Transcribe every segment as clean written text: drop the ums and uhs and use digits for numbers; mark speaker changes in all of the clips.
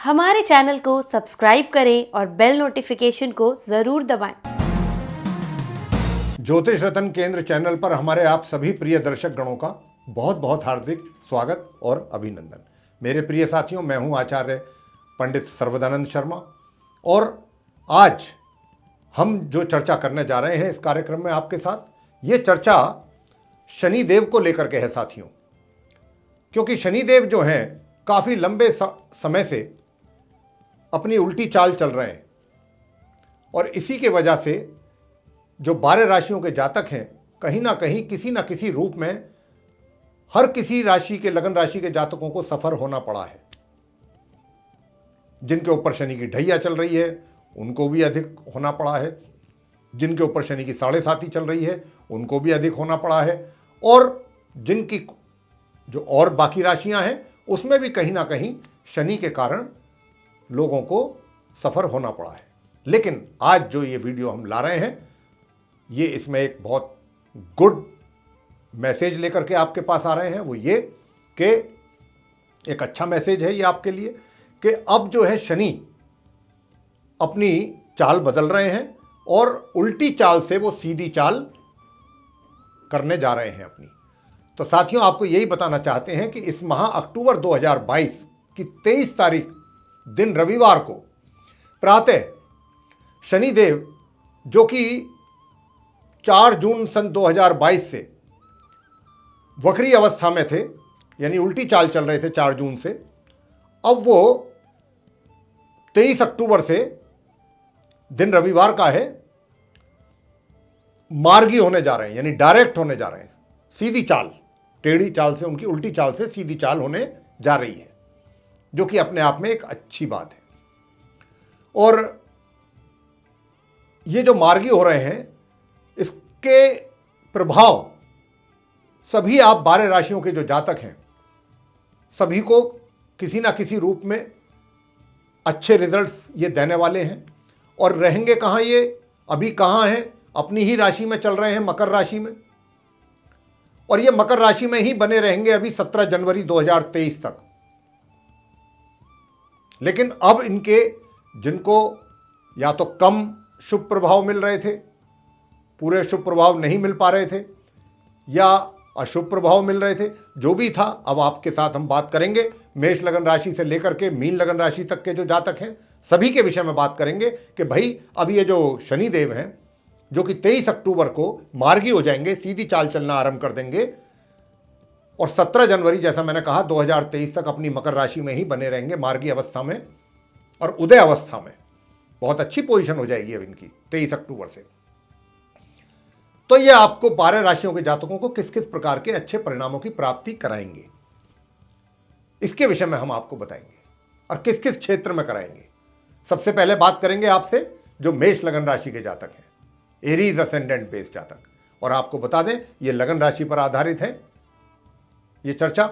Speaker 1: हमारे चैनल को सब्सक्राइब करें और बेल नोटिफिकेशन को ज़रूर दबाएं।
Speaker 2: ज्योतिष रत्न केंद्र चैनल पर हमारे आप सभी प्रिय दर्शक गणों का बहुत बहुत हार्दिक स्वागत और अभिनंदन। मेरे प्रिय साथियों, मैं हूं आचार्य पंडित सर्वदानंद शर्मा और आज हम जो चर्चा करने जा रहे हैं इस कार्यक्रम में आपके साथ, ये चर्चा शनिदेव को लेकर के है साथियों। क्योंकि शनिदेव जो हैं काफ़ी लंबे समय से अपनी उल्टी चाल चल रहे हैं और इसी के वजह से जो 12 राशियों के जातक हैं कहीं ना कहीं किसी ना किसी रूप में हर किसी राशि के लगन राशि के जातकों को सफ़र होना पड़ा है। जिनके ऊपर शनि की ढैया चल रही है उनको भी अधिक होना पड़ा है, जिनके ऊपर शनि की 7.5 चल रही है उनको भी अधिक होना पड़ा है, और जिनकी जो और बाकी राशियां हैं उसमें भी कहीं ना कहीं शनि के कारण लोगों को सफ़र होना पड़ा है। लेकिन आज जो ये वीडियो हम ला रहे हैं ये इसमें एक बहुत गुड मैसेज लेकर के आपके पास आ रहे हैं। वो ये कि एक अच्छा मैसेज है ये आपके लिए कि अब जो है शनि अपनी चाल बदल रहे हैं और उल्टी चाल से वो सीधी चाल करने जा रहे हैं अपनी। तो साथियों, आपको यही बताना चाहते हैं कि इस माह अक्टूबर 2022 की 23 तारीख दिन रविवार को प्रातः शनिदेव जो कि 4 जून सन 2022 से वक्री अवस्था में थे, यानी उल्टी चाल चल रहे थे 4 जून से, अब वो 23 अक्टूबर से दिन रविवार का है मार्गी होने जा रहे हैं, यानी डायरेक्ट होने जा रहे हैं। सीधी चाल, टेढ़ी चाल से उनकी उल्टी चाल से सीधी चाल होने जा रही है, जो कि अपने आप में एक अच्छी बात है। और ये जो मार्गी हो रहे हैं इसके प्रभाव सभी आप 12 राशियों के जो जातक हैं सभी को किसी ना किसी रूप में अच्छे रिजल्ट्स ये देने वाले हैं। और रहेंगे कहाँ ये, अभी कहाँ हैं, अपनी ही राशि में चल रहे हैं, मकर राशि में, और ये मकर राशि में ही बने रहेंगे अभी 17 जनवरी 2023 तक। लेकिन अब इनके जिनको या तो कम शुभ प्रभाव मिल रहे थे, पूरे शुभ प्रभाव नहीं मिल पा रहे थे, या अशुभ प्रभाव मिल रहे थे, जो भी था, अब आपके साथ हम बात करेंगे। मेष लगन राशि से लेकर के मीन लगन राशि तक के जो जातक हैं सभी के विषय में बात करेंगे कि भाई अब ये जो शनिदेव हैं जो कि 23 अक्टूबर को मार्गी हो जाएंगे, सीधी चाल चलना आरंभ कर देंगे, और 17 जनवरी जैसा मैंने कहा 2023 तक अपनी मकर राशि में ही बने रहेंगे मार्गी अवस्था में और उदय अवस्था में। बहुत अच्छी पोजीशन हो जाएगी अब इनकी 23 अक्टूबर से। तो ये आपको 12 राशियों के जातकों को किस किस प्रकार के अच्छे परिणामों की प्राप्ति कराएंगे, इसके विषय में हम आपको बताएंगे, और किस किस क्षेत्र में कराएंगे। सबसे पहले बात करेंगे आपसे जो मेष लगन राशि के जातक हैं, एरीज असेंडेंट बेस जातक। और आपको बता दें ये लगन राशि पर आधारित है, ये चर्चा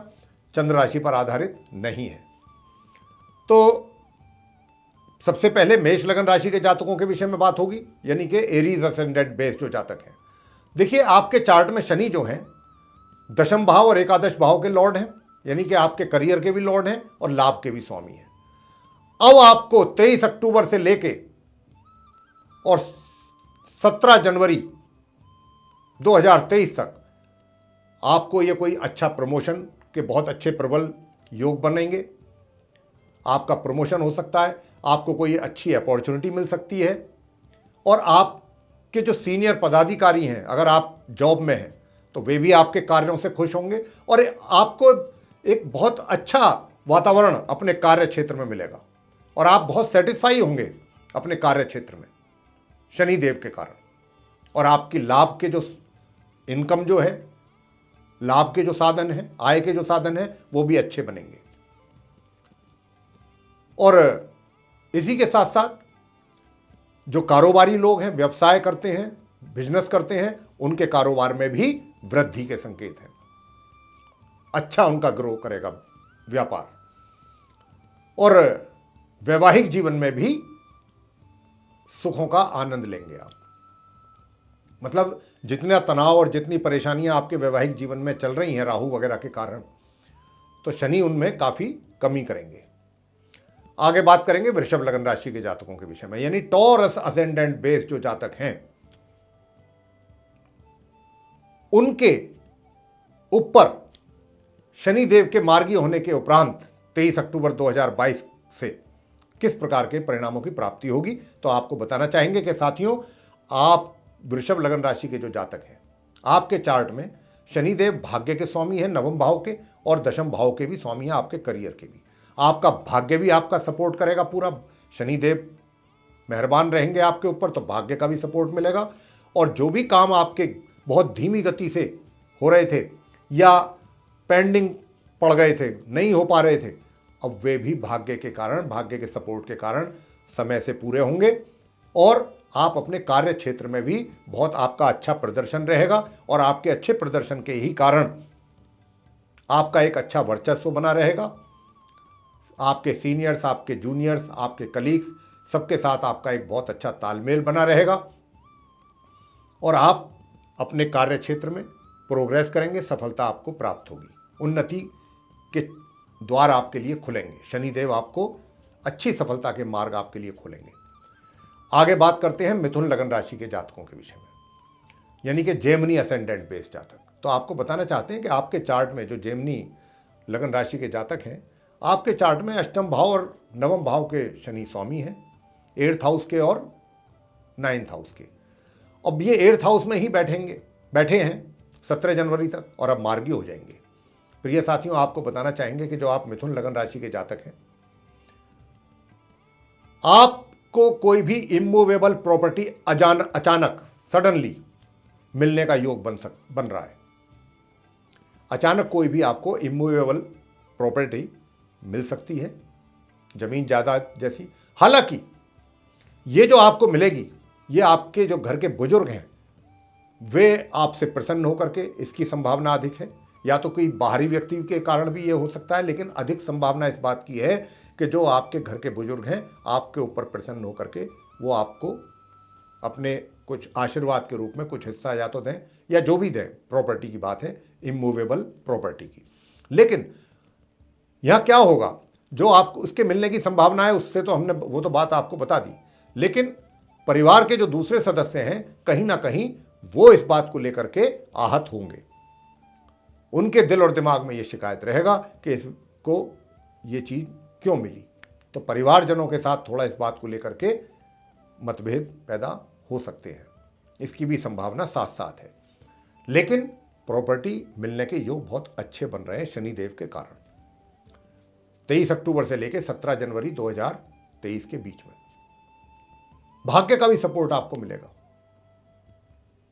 Speaker 2: चंद्र राशि पर आधारित नहीं है। तो सबसे पहले मेष लगन राशि के जातकों के विषय में बात होगी, यानी कि एरीज असेंडेंट बेस जो जातक हैं। देखिए, आपके चार्ट में शनि जो हैं दशम भाव और एकादश भाव के लॉर्ड हैं, यानी कि आपके करियर के भी लॉर्ड हैं और लाभ के भी स्वामी हैं। अब आपको 23 अक्टूबर से लेके और 17 जनवरी 2023 तक आपको ये कोई अच्छा प्रमोशन के बहुत अच्छे प्रबल योग बनेंगे। आपका प्रमोशन हो सकता है, आपको कोई अच्छी अपॉर्चुनिटी मिल सकती है, और आपके जो सीनियर पदाधिकारी हैं, अगर आप जॉब में हैं तो वे भी आपके कार्यों से खुश होंगे और आपको एक बहुत अच्छा वातावरण अपने कार्य क्षेत्र में मिलेगा और आप बहुत सेटिस्फाई होंगे अपने कार्य क्षेत्र में शनिदेव के कारण। और आपकी लाभ के जो इनकम जो है, लाभ के जो साधन हैं, आय के जो साधन हैं, वो भी अच्छे बनेंगे। और इसी के साथ साथ जो कारोबारी लोग हैं, व्यवसाय करते हैं, बिजनेस करते हैं, उनके कारोबार में भी वृद्धि के संकेत हैं। अच्छा उनका ग्रो करेगा व्यापार, और वैवाहिक जीवन में भी सुखों का आनंद लेंगे आप। मतलब जितना तनाव और जितनी परेशानियां आपके वैवाहिक जीवन में चल रही हैं राहु वगैरह के कारण, तो शनि उनमें काफ़ी कमी करेंगे। आगे बात करेंगे वृषभ लगन राशि के जातकों के विषय में, यानी टॉरस असेंडेंट बेस जो जातक हैं उनके ऊपर शनिदेव के मार्गी होने के उपरांत 23 अक्टूबर 2022 से किस प्रकार के परिणामों की प्राप्ति होगी, तो आपको बताना चाहेंगे कि साथियों, आप वृषभ लगन राशि के जो जातक हैं, आपके चार्ट में शनिदेव भाग्य के स्वामी हैं, नवम भाव के, और दशम भाव के भी स्वामी हैं, आपके करियर के भी। आपका भाग्य भी आपका सपोर्ट करेगा पूरा, शनिदेव मेहरबान रहेंगे आपके ऊपर तो भाग्य का भी सपोर्ट मिलेगा। और जो भी काम आपके बहुत धीमी गति से हो रहे थे या पेंडिंग पड़ गए थे, नहीं हो पा रहे थे, अब वे भी भाग्य के कारण, भाग्य के सपोर्ट के कारण समय से पूरे होंगे और आप अपने कार्य क्षेत्र में भी बहुत आपका अच्छा प्रदर्शन रहेगा और आपके अच्छे प्रदर्शन के ही कारण आपका एक अच्छा वर्चस्व बना रहेगा। आपके सीनियर्स, आपके जूनियर्स, आपके कलीग्स, सबके साथ आपका एक बहुत अच्छा तालमेल बना रहेगा और आप अपने कार्य क्षेत्र में प्रोग्रेस करेंगे, सफलता आपको प्राप्त होगी, उन्नति के द्वार आपके लिए खुलेंगे, शनिदेव आपको अच्छी सफलता के मार्ग आपके लिए खोलेंगे। आगे बात करते हैं मिथुन लगन राशि के जातकों के विषय में, यानी कि जेमिनी असेंडेंट बेस जातक। तो आपको बताना चाहते हैं कि आपके चार्ट में जो जेमिनी लगन राशि के जातक हैं, आपके चार्ट में अष्टम भाव और नवम भाव के शनि स्वामी हैं, 8th हाउस के और 9th हाउस के। अब ये 8th हाउस में ही बैठे हैं 17 जनवरी तक और अब मार्गी हो जाएंगे। प्रिय साथियों, आपको बताना चाहेंगे कि जो आप मिथुन लगन राशि के जातक हैं, आपको कोई भी इमूवेबल प्रॉपर्टी अचानक सडनली मिलने का योग बन रहा है। अचानक कोई भी आपको इमूवेबल प्रॉपर्टी मिल सकती है, जमीन जायदाद जैसी। हालांकि ये जो आपको मिलेगी, ये आपके जो घर के बुजुर्ग हैं वे आपसे प्रसन्न होकर के, इसकी संभावना अधिक है। या तो कोई बाहरी व्यक्ति के कारण भी ये हो सकता है, लेकिन अधिक संभावना इस बात की है कि जो आपके घर के बुजुर्ग हैं आपके ऊपर प्रसन्न होकर के वो आपको अपने कुछ आशीर्वाद के रूप में कुछ हिस्सा या तो दें या जो भी दें, प्रॉपर्टी की बात है, इमूवेबल प्रॉपर्टी की। लेकिन यह क्या होगा, जो आपको उसके मिलने की संभावना है उससे तो हमने वो तो बात आपको बता दी, लेकिन परिवार के जो दूसरे सदस्य हैं कहीं ना कहीं वो इस बात को लेकर के आहत होंगे। उनके दिल और दिमाग में ये शिकायत रहेगा कि इसको ये चीज़ क्यों मिली। तो परिवारजनों के साथ थोड़ा इस बात को लेकर के मतभेद पैदा हो सकते हैं, इसकी भी संभावना साथ साथ है। लेकिन प्रॉपर्टी मिलने के योग बहुत अच्छे बन रहे हैं शनिदेव के कारण। 23 अक्टूबर से लेकर 17 जनवरी 2023 के बीच में भाग्य का भी सपोर्ट आपको मिलेगा,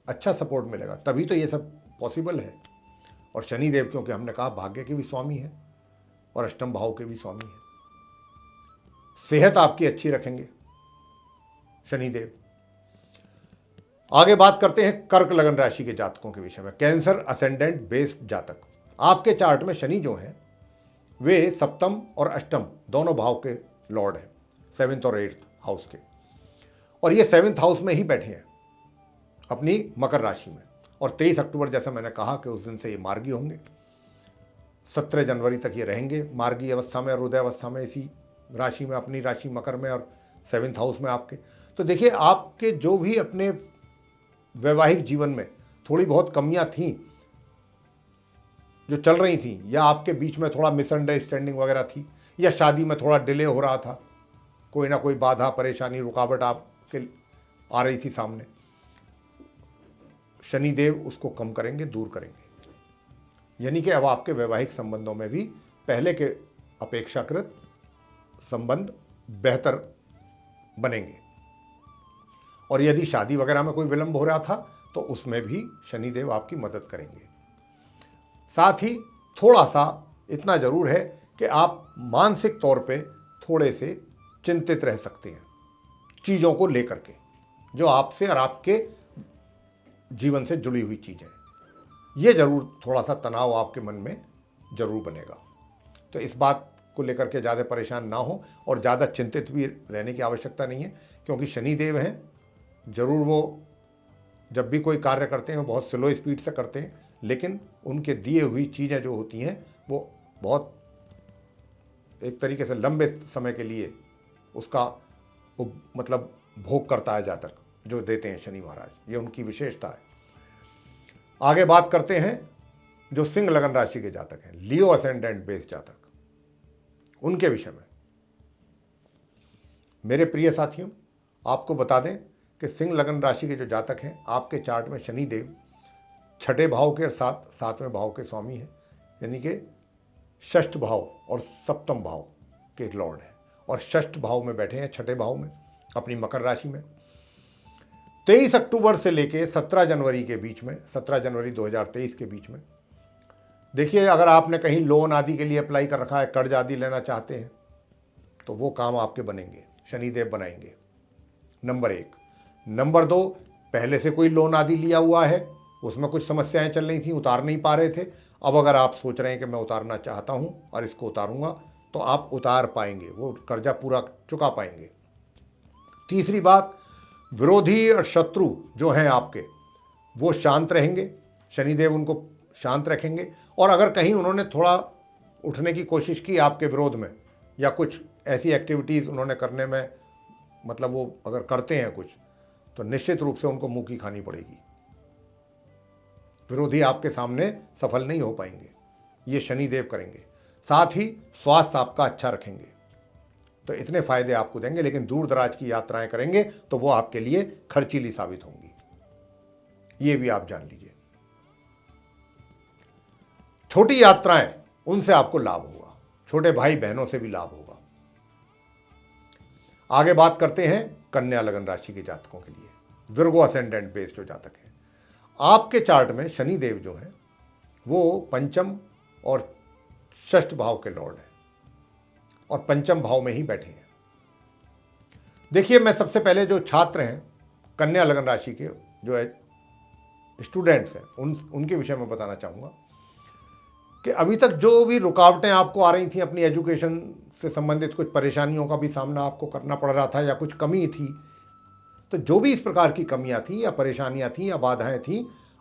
Speaker 2: अच्छा सपोर्ट मिलेगा, तभी तो ये सब पॉसिबल है। और शनिदेव, क्योंकि हमने कहा भाग्य के भी स्वामी हैं और अष्टम भाव के भी स्वामी हैं, सेहत आपकी अच्छी रखेंगे शनिदेव। आगे बात करते हैं कर्क लगन राशि के जातकों के विषय में, कैंसर असेंडेंट बेस्ड जातक। आपके चार्ट में शनि जो हैं वे सप्तम और अष्टम दोनों भाव के लॉर्ड हैं, 7th और 8th हाउस के, और ये 7th हाउस में ही बैठे हैं अपनी मकर राशि में। और 23 अक्टूबर जैसा मैंने कहा कि उस दिन से ये मार्गी होंगे, 17 जनवरी तक ये रहेंगे मार्गी अवस्था में और उदय अवस्था में, इसी राशि में, अपनी राशि मकर में और 7th हाउस में आपके। तो देखिए, आपके जो भी अपने वैवाहिक जीवन में थोड़ी बहुत कमियां थीं जो चल रही थी, या आपके बीच में थोड़ा मिसअंडरस्टैंडिंग वगैरह थी, या शादी में थोड़ा डिले हो रहा था, कोई ना कोई बाधा, परेशानी, रुकावट आपके आ रही थी सामने, शनिदेव उसको कम करेंगे, दूर करेंगे। यानी कि अब आपके वैवाहिक संबंधों में भी पहले के अपेक्षाकृत संबंध बेहतर बनेंगे। और यदि शादी वगैरह में कोई विलंब हो रहा था तो उसमें भी शनिदेव आपकी मदद करेंगे। साथ ही थोड़ा सा इतना जरूर है कि आप मानसिक तौर पे थोड़े से चिंतित रह सकते हैं चीज़ों को लेकर के, जो आपसे और आपके जीवन से जुड़ी हुई चीज़ें, ये जरूर थोड़ा सा तनाव आपके मन में जरूर बनेगा। तो इस बात को लेकर के ज़्यादा परेशान ना हो और ज़्यादा चिंतित भी रहने की आवश्यकता नहीं है, क्योंकि शनिदेव हैं, जरूर वो जब भी कोई कार्य करते हैं वो बहुत स्लो स्पीड से करते हैं, लेकिन उनके दिए हुई चीज़ें जो होती हैं वो बहुत एक तरीके से लंबे समय के लिए उसका मतलब भोग करता है जातक जो देते हैं शनि महाराज, ये उनकी विशेषता है। आगे बात करते हैं जो सिंह लगन राशि के जातक हैं, लियो असेंडेंट बेस जातक, उनके विषय में। मेरे प्रिय साथियों, आपको बता दें कि सिंह लगन राशि के जो जातक हैं, आपके चार्ट में शनि देव छठे भाव के साथ सातवें भाव के स्वामी हैं, यानी कि षष्ठ भाव और सप्तम भाव के लॉर्ड हैं, और षष्ठ भाव में बैठे हैं, छठे भाव में अपनी मकर राशि में। 23 अक्टूबर से लेके 17 जनवरी के बीच में, 17 जनवरी 2023 के बीच में, देखिए अगर आपने कहीं लोन आदि के लिए अप्लाई कर रखा है, कर्ज आदि लेना चाहते हैं, तो वो काम आपके बनेंगे, शनिदेव बनाएंगे, नंबर 1। नंबर 2, पहले से कोई लोन आदि लिया हुआ है, उसमें कुछ समस्याएं चल रही थी, उतार नहीं पा रहे थे, अब अगर आप सोच रहे हैं कि मैं उतारना चाहता हूं और इसको उतारूंगा, तो आप उतार पाएंगे, वो कर्जा पूरा चुका पाएंगे। तीसरी बात, विरोधी और शत्रु जो हैं आपके, वो शांत रहेंगे, शनिदेव उनको शांत रखेंगे। और अगर कहीं उन्होंने थोड़ा उठने की कोशिश की आपके विरोध में, या कुछ ऐसी एक्टिविटीज़ उन्होंने करने में, मतलब वो अगर करते हैं कुछ, तो निश्चित रूप से उनको मुंह की खानी पड़ेगी। विरोधी आपके सामने सफल नहीं हो पाएंगे, ये शनिदेव करेंगे। साथ ही स्वास्थ्य आपका अच्छा रखेंगे, तो इतने फायदे आपको देंगे। लेकिन दूर दराज की यात्राएं करेंगे तो वो आपके लिए खर्चीली साबित होंगी, ये भी आप जान लीजिए। छोटी यात्राएं, उनसे आपको लाभ होगा, छोटे भाई बहनों से भी लाभ होगा। आगे बात करते हैं कन्या लगन राशि के जातकों के लिए, विर्गो असेंडेंट बेस जो जातक हैं। आपके चार्ट में शनिदेव जो हैं वो पंचम और षष्ठ भाव के लॉर्ड हैं, और पंचम भाव में ही बैठे हैं। देखिए, मैं सबसे पहले जो छात्र हैं कन्या लगन राशि के, जो स्टूडेंट्स हैं, उनके विषय में बताना चाहूँगा कि अभी तक जो भी रुकावटें आपको आ रही थी, अपनी एजुकेशन से संबंधित कुछ परेशानियों का भी सामना आपको करना पड़ रहा था, या कुछ कमी थी, तो जो भी इस प्रकार की कमियां थी या परेशानियां थी या बाधाएं थी,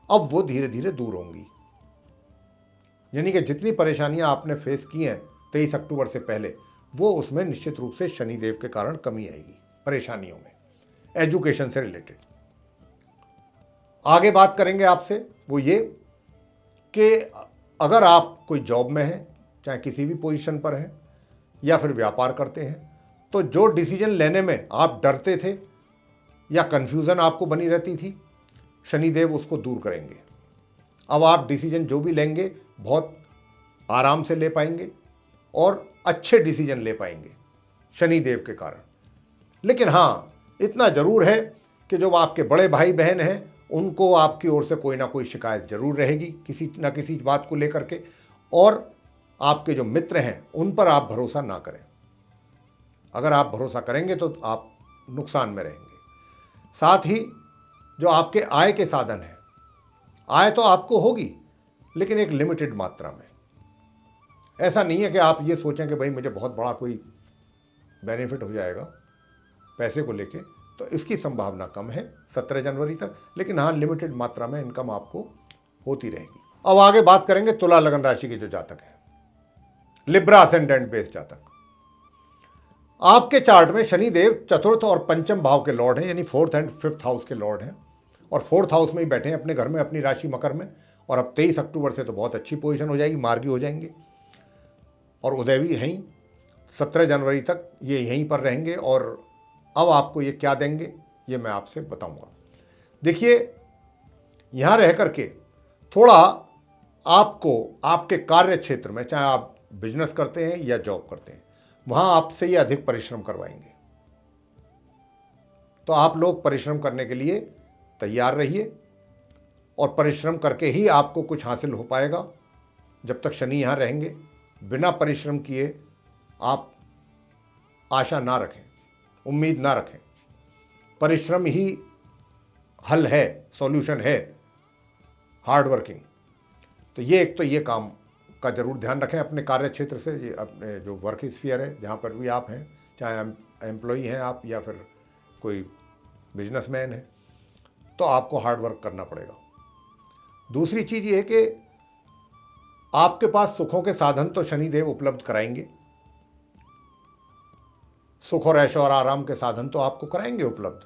Speaker 2: अब वो धीरे धीरे दूर होंगी। यानी कि जितनी परेशानियां आपने फेस की हैं 23 अक्टूबर से पहले, वो उसमें निश्चित रूप से शनिदेव के कारण कमी आएगी, परेशानियों में, एजुकेशन से रिलेटेड। आगे बात करेंगे आपसे वो ये कि अगर आप कोई जॉब में हैं, चाहे किसी भी पोजीशन पर हैं, या फिर व्यापार करते हैं, तो जो डिसीजन लेने में आप डरते थे या कन्फ्यूज़न आपको बनी रहती थी, शनिदेव उसको दूर करेंगे। अब आप डिसीजन जो भी लेंगे बहुत आराम से ले पाएंगे और अच्छे डिसीजन ले पाएंगे शनिदेव के कारण। लेकिन हाँ, इतना ज़रूर है कि जो आपके बड़े भाई बहन हैं, उनको आपकी ओर से कोई ना कोई शिकायत जरूर रहेगी किसी न किसी बात को लेकर के, और आपके जो मित्र हैं उन पर आप भरोसा ना करें। अगर आप भरोसा करेंगे तो आप नुकसान में रहेंगे। साथ ही जो आपके आय के साधन हैं, आय तो आपको होगी लेकिन एक लिमिटेड मात्रा में। ऐसा नहीं है कि आप ये सोचें कि भाई मुझे बहुत बड़ा कोई बेनिफिट हो जाएगा पैसे को लेके, तो इसकी संभावना कम है 17 जनवरी तक। लेकिन हाँ, लिमिटेड मात्रा में इनकम आपको होती रहेगी। अब आगे बात करेंगे तुला लगन राशि के जो जातक हैं, लिब्रा असेंडेंट बेस जातक। आपके चार्ट में शनिदेव चतुर्थ और पंचम भाव के लॉर्ड हैं, यानी 4th एंड 5th हाउस के लॉर्ड हैं, और 4th हाउस में ही बैठे हैं अपने घर में, अपनी राशि मकर में। और अब 23 अक्टूबर से तो बहुत अच्छी पोजीशन हो जाएगी, मार्गी हो जाएंगे, और उदय भी यहीं 17 जनवरी तक ये यहीं पर रहेंगे। और अब आपको ये क्या देंगे ये मैं आपसे बताऊंगा। देखिए, यहाँ रह करके थोड़ा आपको आपके कार्य क्षेत्र में, चाहे आप बिजनेस करते हैं या जॉब करते हैं, वहाँ आपसे ये अधिक परिश्रम करवाएंगे। तो आप लोग परिश्रम करने के लिए तैयार रहिए, और परिश्रम करके ही आपको कुछ हासिल हो पाएगा। जब तक शनि यहाँ रहेंगे, बिना परिश्रम किए आप आशा ना रखें, उम्मीद ना रखें। परिश्रम ही हल है, सॉल्यूशन है, हार्ड वर्किंग। तो ये एक तो ये काम का जरूर ध्यान रखें अपने कार्य क्षेत्र से, ये अपने जो वर्क स्फीयर है जहाँ पर भी आप हैं, चाहे एम्प्लॉई हैं आप या फिर कोई बिजनेसमैन है, तो आपको हार्ड वर्क करना पड़ेगा। दूसरी चीज़ ये है कि आपके पास सुखों के साधन तो शनिदेव उपलब्ध कराएंगे, सुख और ऐशो और आराम के साधन तो आपको कराएंगे उपलब्ध,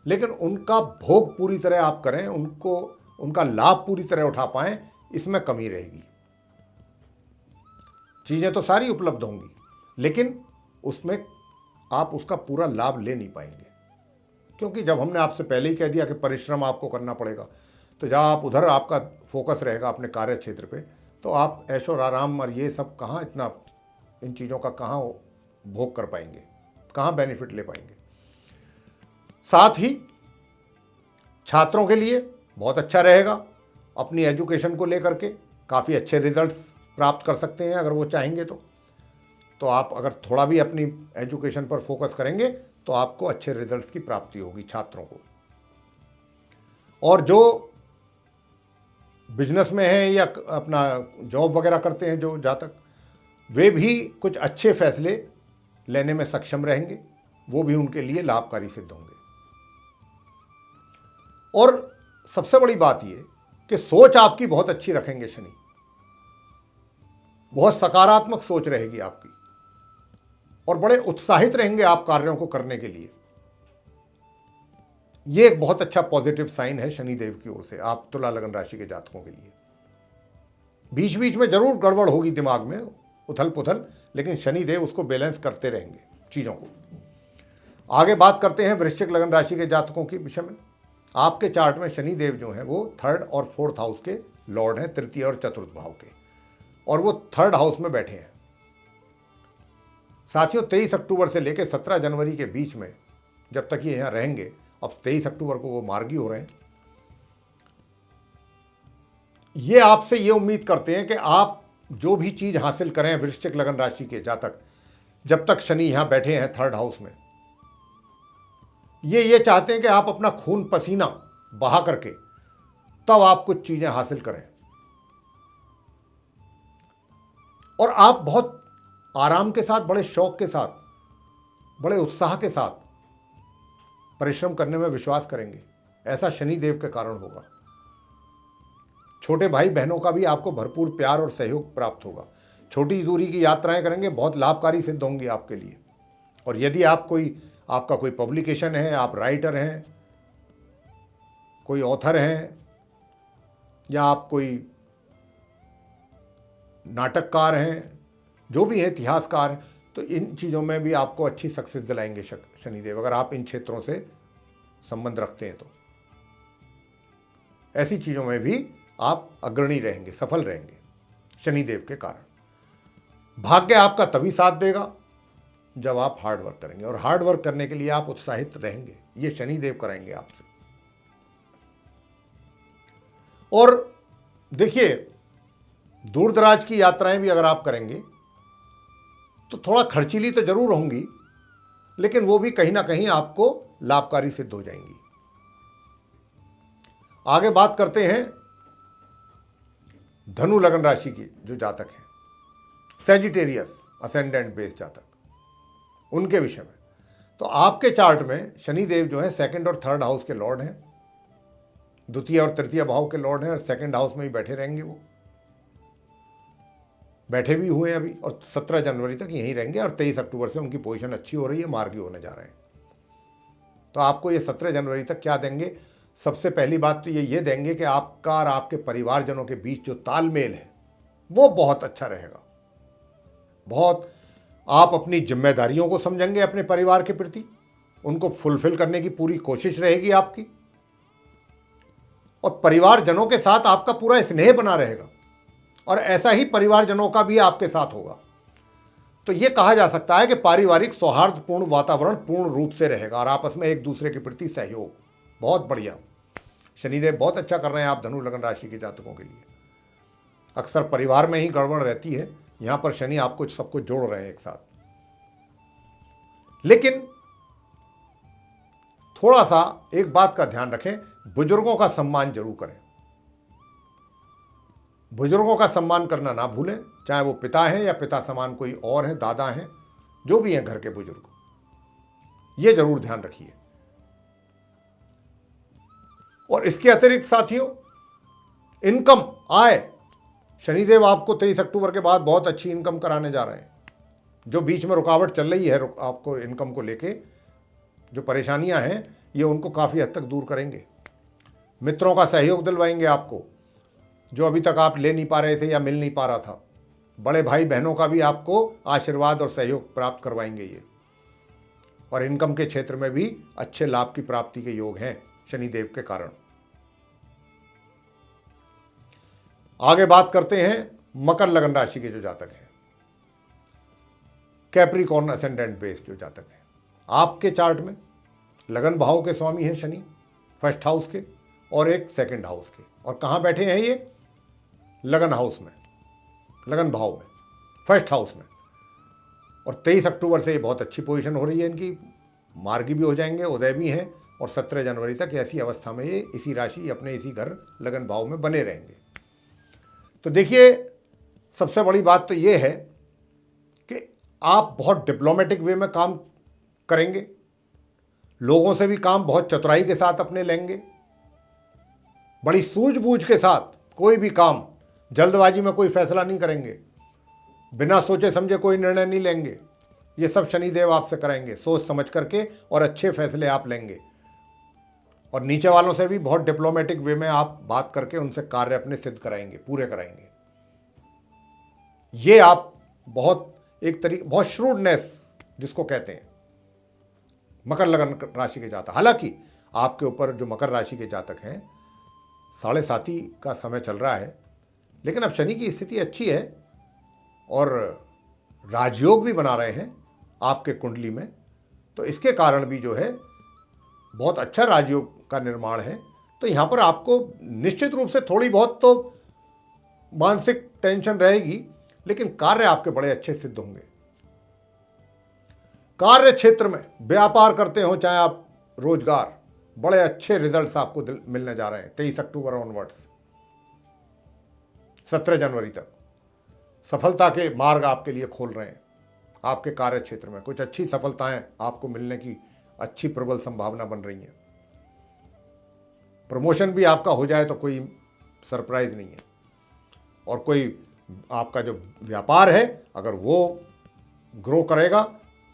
Speaker 2: लेकिन उनका भोग पूरी तरह आप करें, उनका लाभ पूरी तरह उठा पाएं, इसमें कमी रहेगी। चीज़ें तो सारी उपलब्ध होंगी, लेकिन उसमें आप उसका पूरा लाभ ले नहीं पाएंगे, क्योंकि जब हमने आपसे पहले ही कह दिया कि परिश्रम आपको करना पड़ेगा, तो जब आप उधर आपका फोकस रहेगा अपने कार्य क्षेत्र पे, तो आप ऐशो और आराम और ये सब कहाँ इतना, इन चीज़ों का कहाँ भोग कर पाएंगे, कहाँ बेनिफिट ले पाएंगे। साथ ही छात्रों के लिए बहुत अच्छा रहेगा, अपनी एजुकेशन को लेकर के काफ़ी अच्छे रिजल्ट्स प्राप्त कर सकते हैं अगर वो चाहेंगे तो आप अगर थोड़ा भी अपनी एजुकेशन पर फोकस करेंगे तो आपको अच्छे रिजल्ट्स की प्राप्ति होगी छात्रों को। और जो बिजनेस में हैं या अपना जॉब वगैरह करते हैं जो जातक, वे भी कुछ अच्छे फैसले लेने में सक्षम रहेंगे, वो भी उनके लिए लाभकारी सिद्ध होंगे। और सबसे बड़ी बात ये कि सोच आपकी बहुत अच्छी रखेंगे शनि, बहुत सकारात्मक सोच रहेगी आपकी, और बड़े उत्साहित रहेंगे आप कार्यों को करने के लिए। ये एक बहुत अच्छा पॉजिटिव साइन है शनिदेव की ओर से आप तुला लगन राशि के जातकों के लिए। बीच बीच में जरूर गड़बड़ होगी, दिमाग में उथल पुथल, लेकिन शनिदेव उसको बैलेंस करते रहेंगे चीज़ों को। आगे बात करते हैं वृश्चिक लगन राशि के जातकों के विषय में। आपके चार्ट में शनिदेव जो हैं वो 3rd और 4th हाउस के लॉर्ड हैं, तृतीय और चतुर्थ भाव के, और वो 3rd हाउस में बैठे हैं। साथियों 23 अक्टूबर से लेकर 17 जनवरी के बीच में जब तक ये यहाँ रहेंगे, अब 23 अक्टूबर को वो मार्गी हो रहे हैं, ये आपसे ये उम्मीद करते हैं कि आप जो भी चीज़ हासिल करें वृश्चिक लगन राशि के जातक, जब तक शनि यहाँ बैठे हैं 3rd हाउस में, ये चाहते हैं कि आप अपना खून पसीना बहा करके तब आप कुछ चीज़ें हासिल करें, और आप बहुत आराम के साथ, बड़े शौक के साथ, बड़े उत्साह के साथ परिश्रम करने में विश्वास करेंगे। ऐसा शनिदेव के कारण होगा। छोटे भाई बहनों का भी आपको भरपूर प्यार और सहयोग प्राप्त होगा। छोटी दूरी की यात्राएं करेंगे, बहुत लाभकारी सिद्ध होंगी आपके लिए। और यदि आपका कोई पब्लिकेशन है, आप राइटर हैं, कोई ऑथर हैं, या आप कोई नाटककार हैं, जो भी है इतिहासकार हैं, तो इन चीज़ों में भी आपको अच्छी सक्सेस दिलाएंगे शनिदेव, अगर आप इन क्षेत्रों से संबंध रखते हैं तो। ऐसी चीज़ों में भी आप अग्रणी रहेंगे, सफल रहेंगे शनिदेव के कारण। भाग्य आपका तभी साथ देगा जब आप हार्ड वर्क करेंगे, और हार्ड वर्क करने के लिए आप उत्साहित रहेंगे, ये शनिदेव कराएंगे आपसे। और देखिए, दूर दराज की यात्राएं भी अगर आप करेंगे तो थोड़ा खर्चीली तो जरूर होंगी, लेकिन वो भी कहीं ना कहीं आपको लाभकारी सिद्ध हो जाएंगी। आगे बात करते हैं धनु लगन राशि की जो जातक हैं, सैजिटेरियस असेंडेंट बेस जातक, उनके विषय में। तो आपके चार्ट में शनिदेव जो है 2nd और 3rd हाउस के लॉर्ड हैं, द्वितीय और तृतीय भाव के लॉर्ड हैं, और 2nd हाउस में ही बैठे रहेंगे। वो बैठे भी हुए हैं अभी, और 17 जनवरी तक यहीं रहेंगे, और 23 अक्टूबर से उनकी पोजीशन अच्छी हो रही है, मार्गी होने जा रहे हैं। तो आपको ये 17 जनवरी तक क्या देंगे? सबसे पहली बात तो ये देंगे कि आपका और आपके परिवारजनों के बीच जो तालमेल है वो बहुत अच्छा रहेगा। बहुत आप अपनी जिम्मेदारियों को समझेंगे अपने परिवार के प्रति, उनको फुलफिल करने की पूरी कोशिश रहेगी आपकी, और परिवारजनों के साथ आपका पूरा स्नेह बना रहेगा, और ऐसा ही परिवारजनों का भी आपके साथ होगा। तो ये कहा जा सकता है कि पारिवारिक सौहार्दपूर्ण वातावरण पूर्ण रूप से रहेगा, और आपस में एक दूसरे के प्रति सहयोग बहुत बढ़िया। शनिदेव बहुत अच्छा कर रहे हैं आप धनु लगन राशि के जातकों के लिए। अक्सर परिवार में ही गड़बड़ रहती है, यहां पर शनि आपको सबको जोड़ रहे हैं एक साथ। लेकिन थोड़ा सा एक बात का ध्यान रखें, बुजुर्गों का सम्मान जरूर करें। बुजुर्गों का सम्मान करना ना भूलें, चाहे वो पिता हैं या पिता समान कोई और हैं, दादा हैं, जो भी हैं घर के बुजुर्ग, ये जरूर ध्यान रखिए। और इसके अतिरिक्त साथियों, इनकम, आय, शनिदेव आपको 23 अक्टूबर के बाद बहुत अच्छी इनकम कराने जा रहे हैं। जो बीच में रुकावट चल रही है आपको इनकम को लेके, जो परेशानियां हैं, ये उनको काफ़ी हद तक दूर करेंगे। मित्रों का सहयोग दिलवाएंगे आपको, जो अभी तक आप ले नहीं पा रहे थे या मिल नहीं पा रहा था। बड़े भाई बहनों का भी आपको आशीर्वाद और सहयोग प्राप्त करवाएंगे ये। और इनकम के क्षेत्र में भी अच्छे लाभ की प्राप्ति के योग हैं शनिदेव के कारण। आगे बात करते हैं मकर लगन राशि के जो जातक हैं, कैप्रिकॉर्न असेंडेंट बेस जो जातक हैं। आपके चार्ट में लगन भाव के स्वामी हैं शनि, फर्स्ट हाउस के और एक सेकंड हाउस के। और कहाँ बैठे हैं ये? लगन हाउस में, लगन भाव में, फर्स्ट हाउस में। और 23 अक्टूबर से ये बहुत अच्छी पोजीशन हो रही है इनकी, मार्गी भी हो जाएंगे, उदय भी हैं, और 17 जनवरी तक ऐसी अवस्था में ये इसी राशि अपने इसी घर लगन भाव में बने रहेंगे। तो देखिए, सबसे बड़ी बात तो ये है कि आप बहुत डिप्लोमेटिक वे में काम करेंगे, लोगों से भी काम बहुत चतुराई के साथ अपने लेंगे, बड़ी सूझबूझ के साथ कोई भी काम, जल्दबाजी में कोई फैसला नहीं करेंगे, बिना सोचे समझे कोई निर्णय नहीं लेंगे। ये सब शनिदेव आपसे कराएंगे, सोच समझ करके, और अच्छे फैसले आप लेंगे। और नीचे वालों से भी बहुत डिप्लोमेटिक वे में आप बात करके उनसे कार्य अपने सिद्ध कराएंगे, पूरे कराएंगे। ये आप बहुत श्रूडनेस जिसको कहते हैं मकर लगन राशि के जातक। हालांकि आपके ऊपर जो मकर राशि के जातक हैं, 7.5 का समय चल रहा है, लेकिन अब शनि की स्थिति अच्छी है और राजयोग भी बना रहे हैं आपके कुंडली में। तो इसके कारण भी जो है बहुत अच्छा राजयोग का निर्माण है। तो यहाँ पर आपको निश्चित रूप से थोड़ी बहुत तो मानसिक टेंशन रहेगी, लेकिन कार्य आपके बड़े अच्छे सिद्ध होंगे। कार्य क्षेत्र में व्यापार करते हो चाहे आप रोजगार, बड़े अच्छे रिजल्ट्स आपको मिलने जा रहे हैं 23 अक्टूबर ऑनवर्ड्स 17 जनवरी तक। सफलता के मार्ग आपके लिए खोल रहे हैं। आपके कार्य क्षेत्र में कुछ अच्छी सफलताएं आपको मिलने की अच्छी प्रबल संभावना बन रही है। प्रमोशन भी आपका हो जाए तो कोई सरप्राइज नहीं है। और कोई आपका जो व्यापार है अगर वो ग्रो करेगा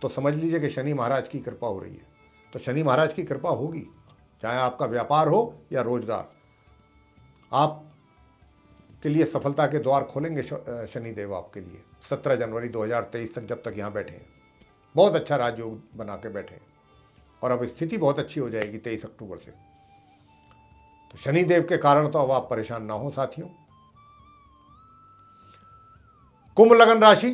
Speaker 2: तो समझ लीजिए कि शनि महाराज की कृपा हो रही है। तो शनि महाराज की कृपा होगी, चाहे आपका व्यापार हो या रोजगार, आप के लिए सफलता के द्वार खोलेंगे शनिदेव आपके लिए 17 जनवरी 2023 तक, जब तक यहाँ बैठे हैं। बहुत अच्छा राजयोग बना के बैठे हैं और अब स्थिति बहुत अच्छी हो जाएगी 23 अक्टूबर से। तो शनिदेव के कारण तो अब आप परेशान ना हो साथियों। कुंभ लगन राशि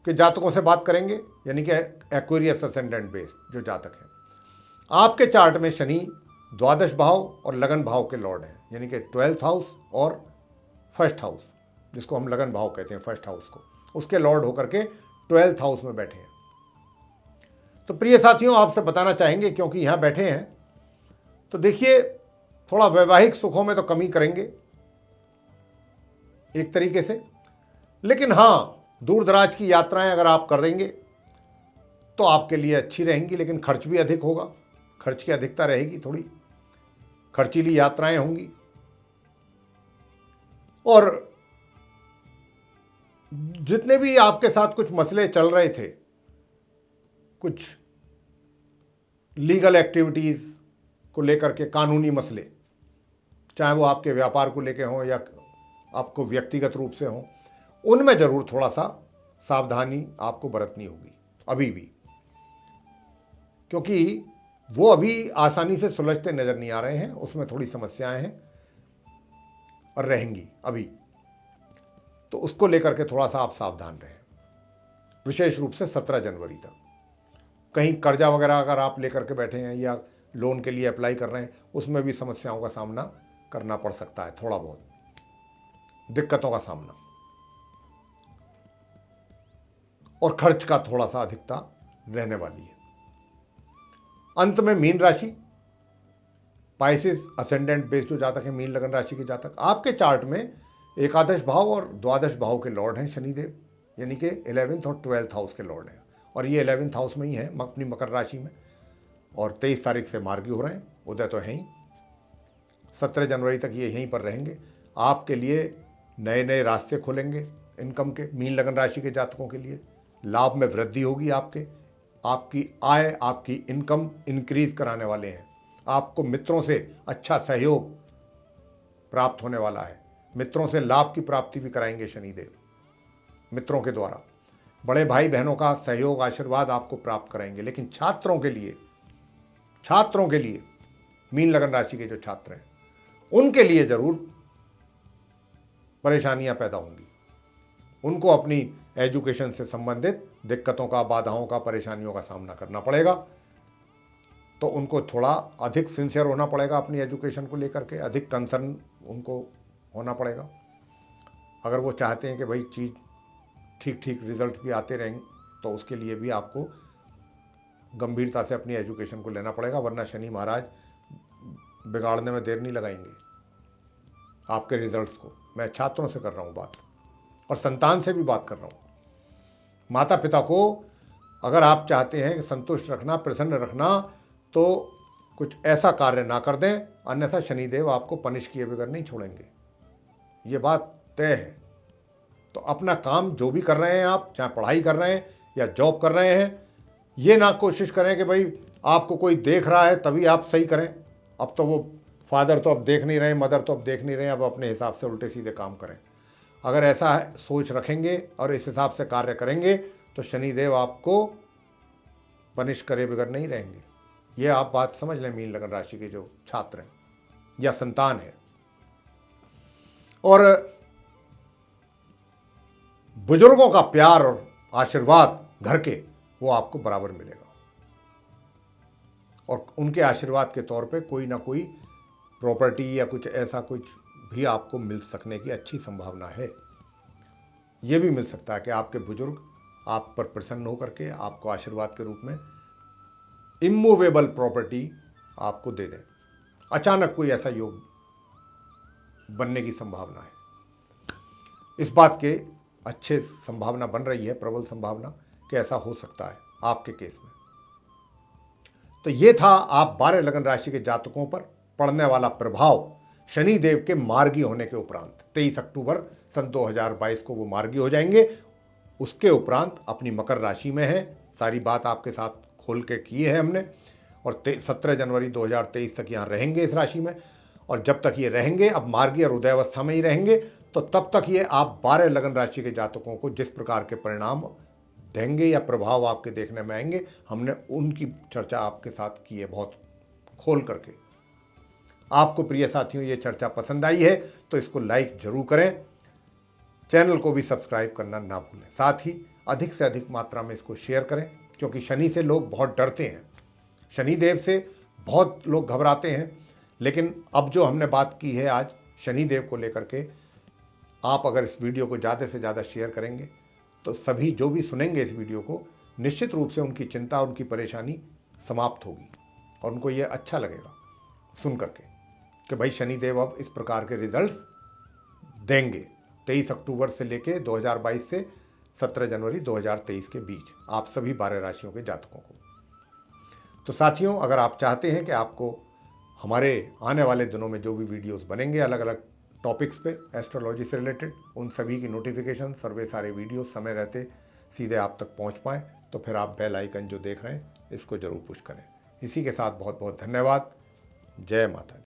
Speaker 2: के जातकों से बात करेंगे, यानी कि एक्वेरियस असेंडेंट बेस जो जातक हैं। आपके चार्ट में शनि द्वादश भाव और लगन भाव के लॉर्ड हैं, यानी कि 12th हाउस और फर्स्ट हाउस, जिसको हम लगन भाव कहते हैं फर्स्ट हाउस को, उसके लॉर्ड होकर के 12th हाउस में बैठे हैं। तो प्रिय साथियों, आपसे बताना चाहेंगे क्योंकि यहाँ बैठे हैं तो देखिए, थोड़ा वैवाहिक सुखों में तो कमी करेंगे एक तरीके से, लेकिन हाँ, दूर दराज की यात्राएं अगर आप कर देंगे तो आपके लिए अच्छी रहेंगी, लेकिन खर्च भी अधिक होगा, खर्च की अधिकता रहेगी, थोड़ी खर्चीली यात्राएं होंगी। और जितने भी आपके साथ कुछ मसले चल रहे थे, कुछ लीगल एक्टिविटीज़ को लेकर के कानूनी मसले, चाहे वो आपके व्यापार को लेकर हों या आपको व्यक्तिगत रूप से हों, उनमें ज़रूर थोड़ा सा सावधानी आपको बरतनी होगी अभी भी, क्योंकि वो अभी आसानी से सुलझते नज़र नहीं आ रहे हैं, उसमें थोड़ी समस्याएं हैं और रहेंगी अभी। तो उसको लेकर के थोड़ा सा आप सावधान रहें, विशेष रूप से 17 जनवरी तक। कहीं कर्जा वगैरह अगर आप लेकर के बैठे हैं या लोन के लिए अप्लाई कर रहे हैं, उसमें भी समस्याओं का सामना करना पड़ सकता है, थोड़ा बहुत दिक्कतों का सामना, और खर्च का थोड़ा सा अधिकता रहने वाली है। अंत में मीन राशि, पाइसेस असेंडेंट बेस जो जातक है, मीन लगन राशि के जातक, आपके चार्ट में एकादश भाव और द्वादश भाव के लॉर्ड हैं शनिदेव, यानी कि 11th और 12th हाउस के लॉर्ड हैं, और ये 11th हाउस में ही है अपनी मकर राशि में, और 23 तारीख से मार्गी हो रहे हैं, उदय तो है ही, 17 जनवरी तक ये यहीं पर रहेंगे। आपके लिए नए नए रास्ते खोलेंगे इनकम के, मीन लगन राशि के जातकों के लिए, लाभ में वृद्धि होगी, आपकी आय, आपकी इनकम इंक्रीज कराने वाले हैं। आपको मित्रों से अच्छा सहयोग प्राप्त होने वाला है। मित्रों से लाभ की प्राप्ति भी कराएंगे शनिदेव, मित्रों के द्वारा बड़े भाई बहनों का सहयोग आशीर्वाद आपको प्राप्त कराएंगे। लेकिन छात्रों के लिए मीन लगन राशि के जो छात्र हैं उनके लिए जरूर परेशानियां पैदा होंगी। उनको अपनी एजुकेशन से संबंधित दिक्कतों का, बाधाओं का, परेशानियों का सामना करना पड़ेगा। तो उनको थोड़ा अधिक सिंसियर होना पड़ेगा अपनी एजुकेशन को लेकर के, अधिक कंसर्न उनको होना पड़ेगा। अगर वो चाहते हैं कि भाई चीज़ ठीक रिजल्ट भी आते रहेंगे तो उसके लिए भी आपको गंभीरता से अपनी एजुकेशन को लेना पड़ेगा, वरना शनि महाराज बिगाड़ने में देर नहीं लगाएंगे आपके रिजल्ट्स को। मैं छात्रों से कर रहा हूँ बात और संतान से भी बात कर रहा हूँ। माता पिता को अगर आप चाहते हैं कि संतुष्ट रखना, प्रसन्न रखना, तो कुछ ऐसा कार्य ना कर दें, अन्यथा शनिदेव आपको पनिश किए बगैर नहीं छोड़ेंगे। ये बात तय है। तो अपना काम जो भी कर रहे हैं आप, चाहे पढ़ाई कर रहे हैं या जॉब कर रहे हैं, ये ना कोशिश करें कि भाई आपको कोई देख रहा है तभी आप सही करें। अब तो वो फादर तो अब देख नहीं रहे, मदर तो अब देख नहीं रहे, अब अपने हिसाब से उल्टे सीधे काम करें। अगर ऐसा सोच रखेंगे और इस हिसाब से कार्य करेंगे तो शनिदेव आपको पनिश करे बगैर नहीं रहेंगे। ये आप बात समझ लें मीन लगन राशि के जो छात्र हैं या संतान है। और बुजुर्गों का प्यार और आशीर्वाद घर के वो आपको बराबर मिलेगा और उनके आशीर्वाद के तौर पे कोई ना कोई प्रॉपर्टी या कुछ ऐसा कुछ भी आपको मिल सकने की अच्छी संभावना है। ये भी मिल सकता है कि आपके बुजुर्ग आप पर प्रसन्न होकर के आपको आशीर्वाद के रूप में इमूवेबल प्रॉपर्टी आपको दे दें। अचानक कोई ऐसा योग बनने की संभावना है। इस बात के अच्छे संभावना बन रही है, प्रबल संभावना कि ऐसा हो सकता है आपके केस में। तो ये था आप 12 लगन राशि के जातकों पर पड़ने वाला प्रभाव शनि देव के मार्गी होने के उपरांत। 23 अक्टूबर सन 2022 को वो मार्गी हो जाएंगे। उसके उपरांत अपनी मकर राशि में है। सारी बात आपके साथ खोल के की है हमने। और 17 जनवरी 2023 तक यहाँ रहेंगे इस राशि में। और जब तक ये रहेंगे, अब मार्गी और उदयावस्था में ही रहेंगे, तो तब तक ये आप 12 लगन राशि के जातकों को जिस प्रकार के परिणाम देंगे या प्रभाव आपके देखने में आएंगे, हमने उनकी चर्चा आपके साथ की है बहुत खोल करके। आपको प्रिय साथियों ये चर्चा पसंद आई है तो इसको लाइक जरूर करें, चैनल को भी सब्सक्राइब करना ना भूलें। साथ ही अधिक से अधिक मात्रा में इसको शेयर करें, क्योंकि शनि से लोग बहुत डरते हैं, शनि देव से बहुत लोग घबराते हैं। लेकिन अब जो हमने बात की है आज शनि देव को लेकर के, आप अगर इस वीडियो को ज़्यादा से ज़्यादा शेयर करेंगे तो सभी जो भी सुनेंगे इस वीडियो को, निश्चित रूप से उनकी चिंता, उनकी परेशानी समाप्त होगी और उनको ये अच्छा लगेगा सुन करके कि भाई शनिदेव अब इस प्रकार के रिजल्ट्स देंगे 23 अक्टूबर से लेके 2022 से 17 जनवरी 2023 के बीच आप सभी 12 राशियों के जातकों को। तो साथियों, अगर आप चाहते हैं कि आपको हमारे आने वाले दिनों में जो भी वीडियोस बनेंगे अलग अलग टॉपिक्स पे एस्ट्रोलॉजी से रिलेटेड, उन सभी की नोटिफिकेशन, सर्वे सारे वीडियोस समय रहते सीधे आप तक पहुंच पाएँ, तो फिर आप बेल आइकन जो देख रहे हैं इसको ज़रूर पुश करें। इसी के साथ बहुत बहुत धन्यवाद। जय माता दी।